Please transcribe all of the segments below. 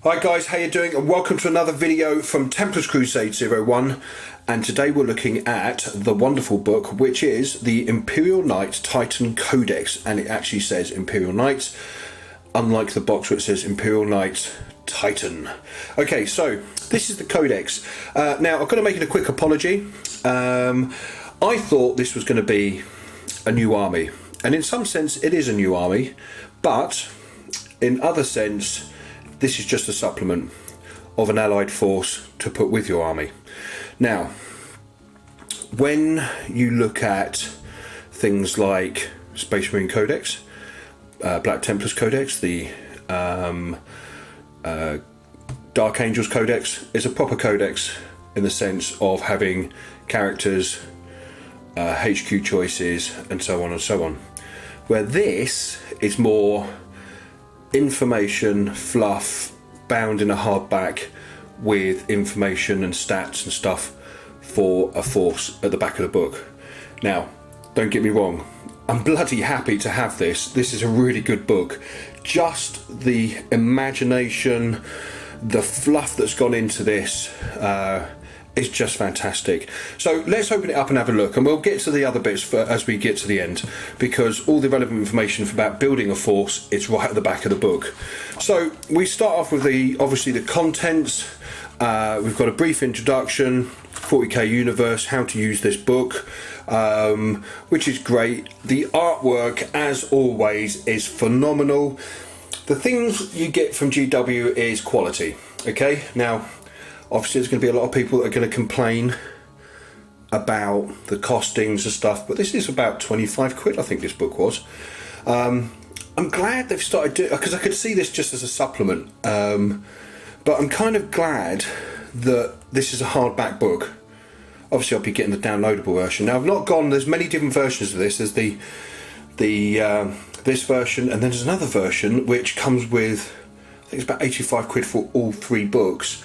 Hi guys, how you doing? And welcome to another video from Templars Crusade 01. And today we're looking at the wonderful book, which is the Imperial Knight Titan Codex. And it actually says Imperial Knight, unlike the box where it says Imperial Knight Titan. Okay, so this is the Codex. Now, I've got to make it a quick apology. I thought this was going to be a new army. And in some sense, it is a new army. But in other sense, this is just a supplement of an allied force to put with your army. Now, when you look at things like Space Marine Codex, Black Templars Codex, the Dark Angels Codex, is a proper codex in the sense of having characters, HQ choices, and so on and so on. Where this is more information, fluff, bound in a hardback with information and stats and stuff for a force at the back of the book. Now, don't get me wrong, I'm bloody happy to have this. This is a really good book. Just the imagination, the fluff that's gone into this is just fantastic. So let's open it up and have a look, and we'll get to the other bits as we get to the end, because all the relevant information about building a force is right at the back of the book. So we start off with obviously the contents. We've got a brief introduction, 40k universe, how to use this book, which is great. The artwork, as always, is phenomenal. The things you get from GW is quality. Okay, now obviously there's going to be a lot of people that are going to complain about the costings and stuff, but this is about 25 quid, I think this book was. I'm glad they've started doing, because I could see this just as a supplement, but I'm kind of glad that this is a hardback book. Obviously I'll be getting the downloadable version. Now I've not gone, there's many different versions of this. There's this version, and then there's another version which comes with, I think it's about 85 quid for all three books.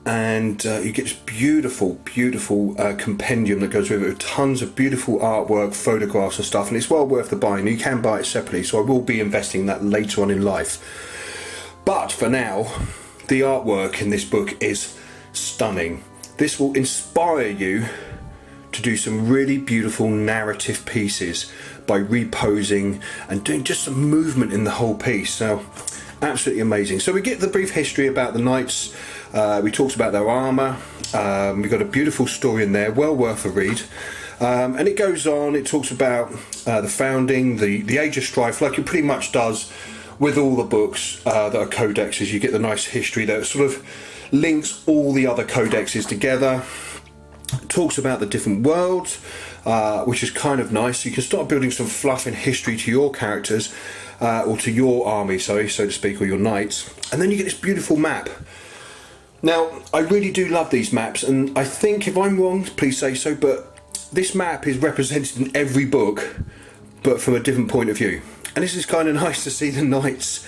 And you get this beautiful compendium that goes with it, with tons of beautiful artwork, photographs and stuff, and it's well worth the buying. You can buy it separately, so I will be investing in that later on in life. But for now, the artwork in this book is stunning. This will inspire you to do some really beautiful narrative pieces by reposing and doing just some movement in the whole piece. So absolutely amazing. So we get the brief history about the knights. We talked about their armour. We've got a beautiful story in there, well worth a read. And it goes on, it talks about the founding, the Age of Strife, like it pretty much does with all the books that are codexes. You get the nice history that sort of links all the other codexes together. It talks about the different worlds, which is kind of nice. You can start building some fluff and history to your characters, or to your army, sorry, so to speak, or your knights. And then you get this beautiful map. Now, I really do love these maps, and I think if I'm wrong, please say so, but this map is represented in every book, but from a different point of view. And this is kind of nice to see the knights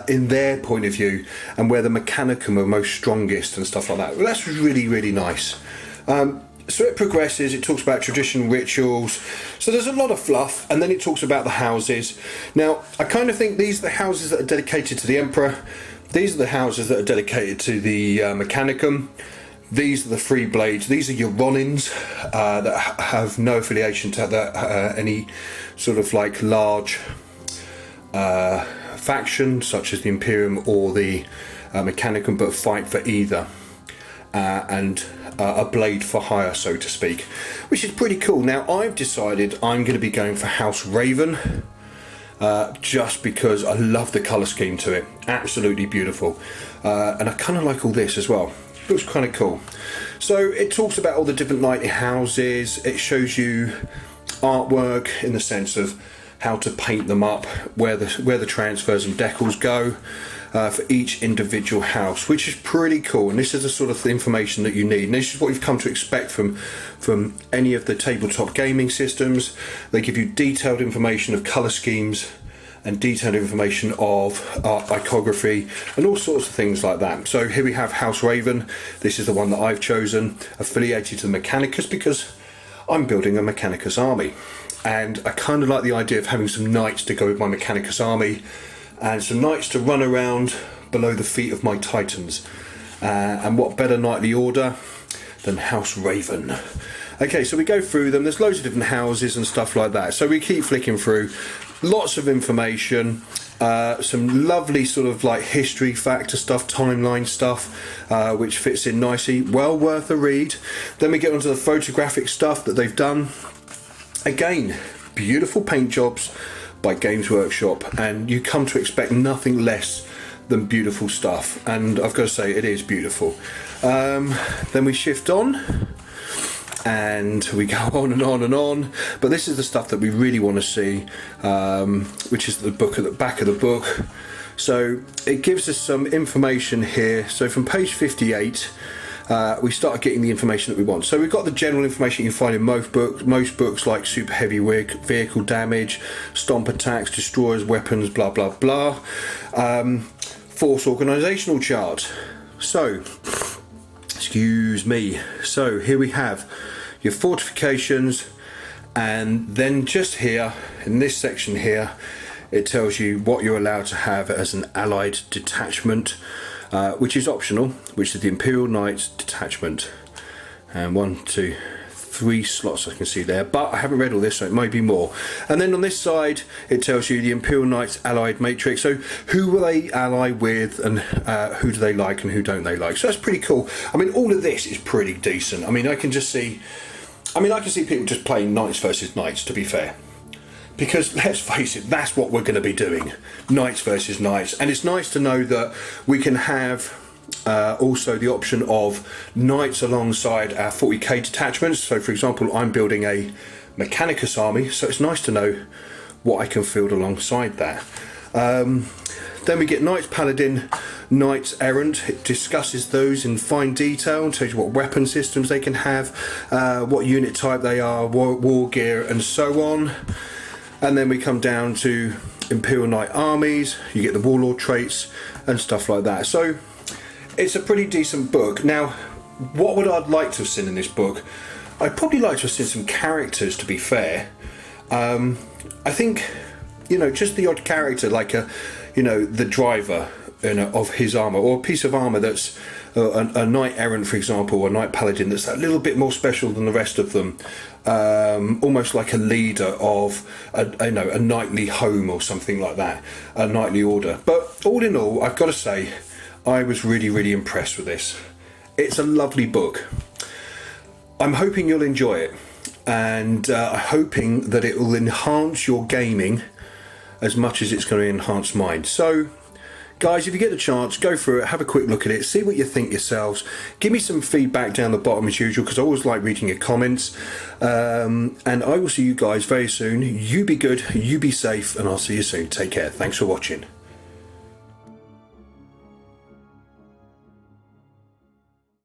in their point of view, and where the mechanicum are most strongest and stuff like that. Well, that's really, really nice. So it progresses, it talks about traditional rituals, so there's a lot of fluff, and then it talks about the houses. Now, I kind of think these are the houses that are dedicated to the Emperor. These are the houses that are dedicated to the Mechanicum. These are the Free Blades. These are your Ronins that have no affiliation to any sort of like large faction, such as the Imperium or the Mechanicum, but fight for either. And a blade for hire, so to speak, which is pretty cool. Now, I've decided I'm going to be going for House Raven. Just because I love the colour scheme to it. Absolutely beautiful. And I kind of like all this as well. Looks kind of cool. So it talks about all the different knightly houses. It shows you artwork in the sense of how to paint them up, where the transfers and decals go for each individual house, which is pretty cool. And this is the sort of information that you need. And this is what you've come to expect from any of the tabletop gaming systems. They give you detailed information of colour schemes and detailed information of iconography and all sorts of things like that. So here we have House Raven. This is the one that I've chosen, affiliated to the Mechanicus, because I'm building a Mechanicus army. And I kind of like the idea of having some knights to go with my Mechanicus army, and some knights to run around below the feet of my titans. And what better knightly order than House Raven? Okay, so we go through them. There's loads of different houses and stuff like that. So we keep flicking through. Lots of information. Some lovely sort of like history factor stuff, timeline stuff, which fits in nicely. Well worth a read. Then we get onto the photographic stuff that they've done. Again, beautiful paint jobs by Games Workshop, and you come to expect nothing less than beautiful stuff, and I've got to say it is beautiful. Then we shift on and we go on and on and on, but this is the stuff that we really want to see, which is the book at the back of the book. So it gives us some information here. So from page 58 we start getting the information that we want. So we've got the general information you can find in most books like super heavy vehicle damage, stomp attacks, destroyers, weapons, blah blah blah. Force organisational chart. So, excuse me. So here we have your fortifications, and then just here in this section here it tells you what you're allowed to have as an allied detachment, which is optional, which is the Imperial Knights detachment. And 1, 2, 3 slots I can see there, but I haven't read all this, so it might be more. And then on this side it tells you the Imperial Knights allied matrix, so who will they ally with, and who do they like and who don't they like. So that's pretty cool. I mean, all of this is pretty decent. I mean, I can see people just playing Knights versus Knights, to be fair, because let's face it, that's what we're going to be doing, Knights versus Knights. And it's nice to know that we can have also the option of Knights alongside our 40k detachments. So for example, I'm building a Mechanicus army, so it's nice to know what I can field alongside that. Then we get Knights Paladin, Knights Errant. It discusses those in fine detail, tells you what weapon systems they can have, what unit type they are, war gear, and so on. And then we come down to Imperial Knight armies. You get the warlord traits and stuff like that. So it's a pretty decent book. Now, what would I like to have seen in this book? I'd probably like to have seen some characters, to be fair. I think, you know, just the odd character, like the driver of his armour, or a piece of armour that's a knight errant, for example, or a knight paladin that's a little bit more special than the rest of them, almost like a leader of a knightly home or something like that, a knightly order. But all in all, I've got to say, I was really impressed with this. It's a lovely book. I'm hoping you'll enjoy it, and I'm hoping that it will enhance your gaming as much as it's going to enhance mine. So guys, if you get the chance, go through it, have a quick look at it, see what you think yourselves. Give me some feedback down the bottom as usual, because I always like reading your comments. And I will see you guys very soon. You be good, you be safe, and I'll see you soon. Take care. Thanks for watching.